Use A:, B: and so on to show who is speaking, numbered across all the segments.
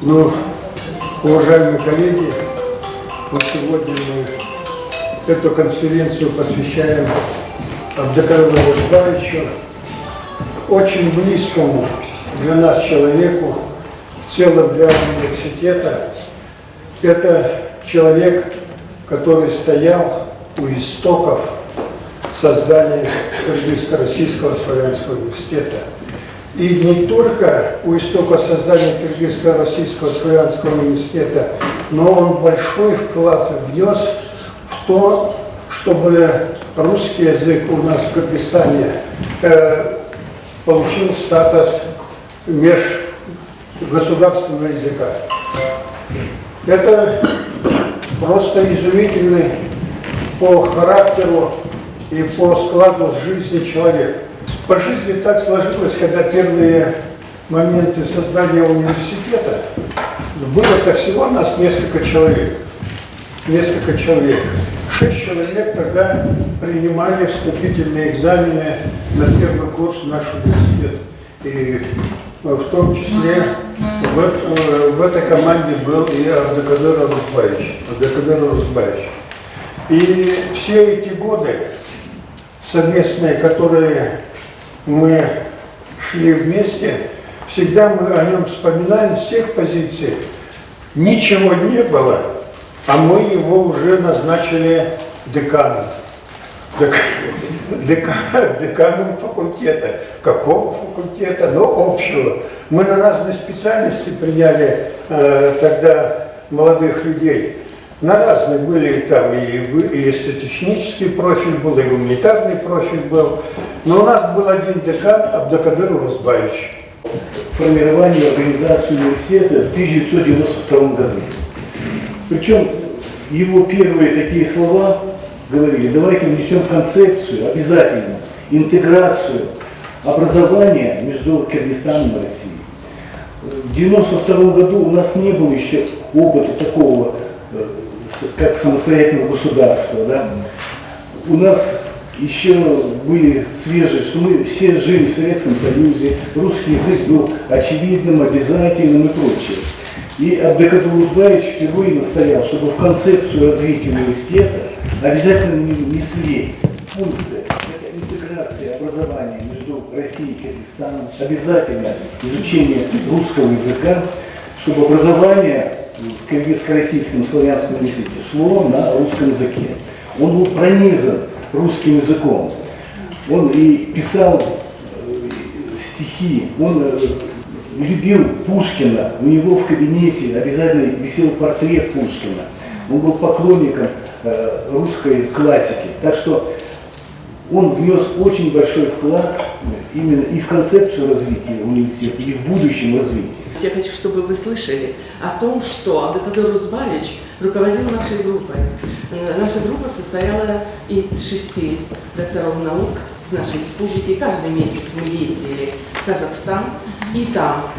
A: Ну, уважаемые коллеги, вот сегодня мы эту конференцию посвящаем Абдыкару Узбаевичу, очень близкому для нас человеку, в целом для университета. Это человек, который стоял у истоков создания Кыргызско-Российского славянского университета. И не только у истока создания Кыргызско-Российского славянского университета, но он большой вклад внес в то, чтобы русский язык у нас в Кыргызстане получил статус межгосударственного языка. Это просто изумительный по характеру и по складу жизни человек. По жизни так сложилось, когда первые моменты создания университета было-то всего нас несколько человек. 6 человек тогда принимали вступительные экзамены на первый курс в наш университет. И в том числе в этой команде был и Абдыкадыр Узбаевич. И все эти годы совместные, которые мы шли вместе, всегда мы о нем вспоминаем с тех позиций. Ничего не было, а мы его уже назначили деканом. Деканом факультета. Какого факультета? Но общего. Мы на разные специальности приняли тогда молодых людей. На разные были там и технический профиль был, и гуманитарный профиль был. Но у нас был один декан Абдыкадыр Узбаевич.
B: Формирование организации университета в 1992 году. Причем его первые такие слова говорили: давайте внесем концепцию, обязательно, интеграцию образования между Кыргызстаном и Россией. В 1992 году у нас не было еще опыта такого, как самостоятельного государства. Да? У нас еще были свежие, что мы все жили в Советском Союзе, русский язык был очевидным, обязательным и прочее. И Абдыкадыр Узбаевич впервые настоял, чтобы в концепцию развития университета обязательно внесли пункты интеграции образования между Россией и Кыргызстаном, обязательно изучение русского языка, чтобы образование в Кыргызско-Российском славянском университете шло на русском языке. Он был пронизан русским языком. Он и писал стихи, он любил Пушкина, у него в кабинете обязательно висел портрет Пушкина. Он был поклонником русской классики. Так что он внес очень большой вклад именно и в концепцию развития университета, и в будущем развитии.
C: Я хочу, чтобы вы слышали о том, что Абдыкадыр Узбаевич руководил нашей группой. Наша группа состояла из 6 докторов наук из нашей республики. Каждый месяц мы ездили в Казахстан, и там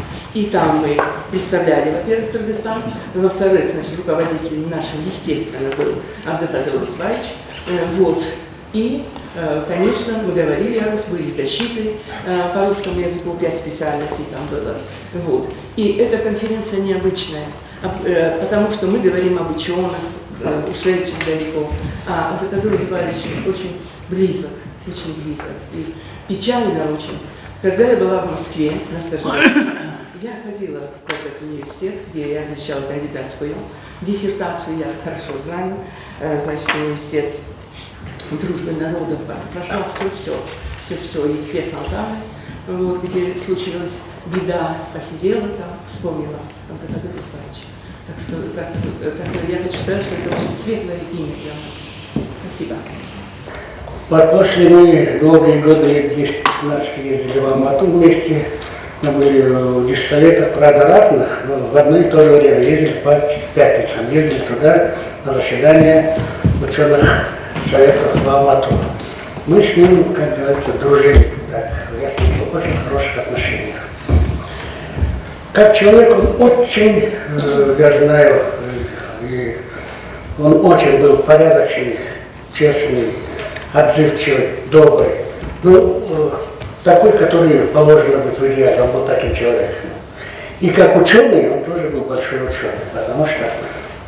C: мы представляли, во-первых, Кыргызстан, во-вторых, значит, руководителем нашим, естественно, был Абдыкадыр Узбаевич. Вот. И, конечно, мы говорили о русском, были защиты по русскому языку, 5 специальностей там было. Вот. И эта конференция необычная, потому что мы говорим об ученых, ушедших далеко, а Абдыкадыр Узбаевич очень близок, и печально очень. Когда я была в Москве на стажировке, я ходила в этот университет, где я защищала кандидатскую диссертацию, я хорошо знаю, значит, университет дружбы народов, прошла все, и две фонтаны, вот, где случилась беда, посидела там, вспомнила Абдыкадыр Узбаевича. Так я хочу сказать, что это очень светлое имя для нас. Спасибо.
D: После мы долгие годы 10-15 ездили в Алмату вместе, мы были в диссоветах, правда, разных, но в одно и то же время ездили по пятницам, ездили туда на заседание ученых советов в Алмату. Мы с ним, как говорится, дружили, так, я с ним в очень хороших отношениях. Как человек он очень, я знаю, и он очень был порядочный, честный, отзывчивый, добрый. Ну, такой, который положено быть в идеале, он был таким человеком. И как ученый он тоже был большой ученый, потому что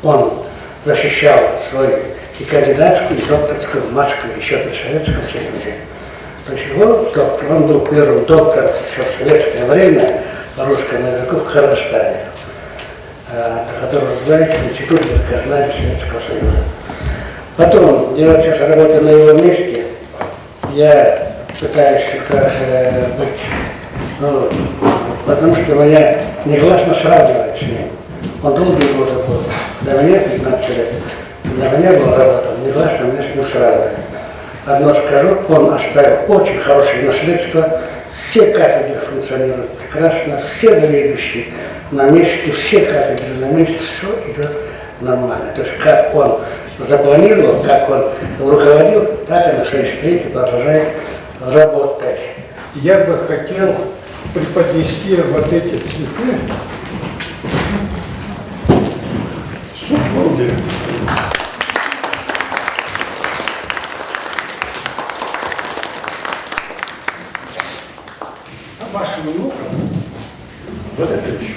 D: он защищал свою и кандидатскую, и докторскую в Москве, еще при Советском Союзе. То есть его доктор, он был первым доктором еще в советское время по русскому языку в Казахстане, который возглавляет Институт языкознания Советского Союза. Потом, я сейчас работаю на его месте, я пытаюсь как быть, ну, потому что меня негласно сравнивать с ним. Он долгие годы был, до меня 15 лет, для меня была работа, негласно меня с ним сравнивать. Одно скажу, он оставил очень хорошее наследство, все кафедры функционируют прекрасно, все заведующие на месте, все кафедры на месте, все идет нормально. То есть как он запланировал, как он руководил, так и на своей стоит и продолжает работать.
A: Я бы хотел преподнести вот эти цветы супруге. А вашим внукам вот это еще.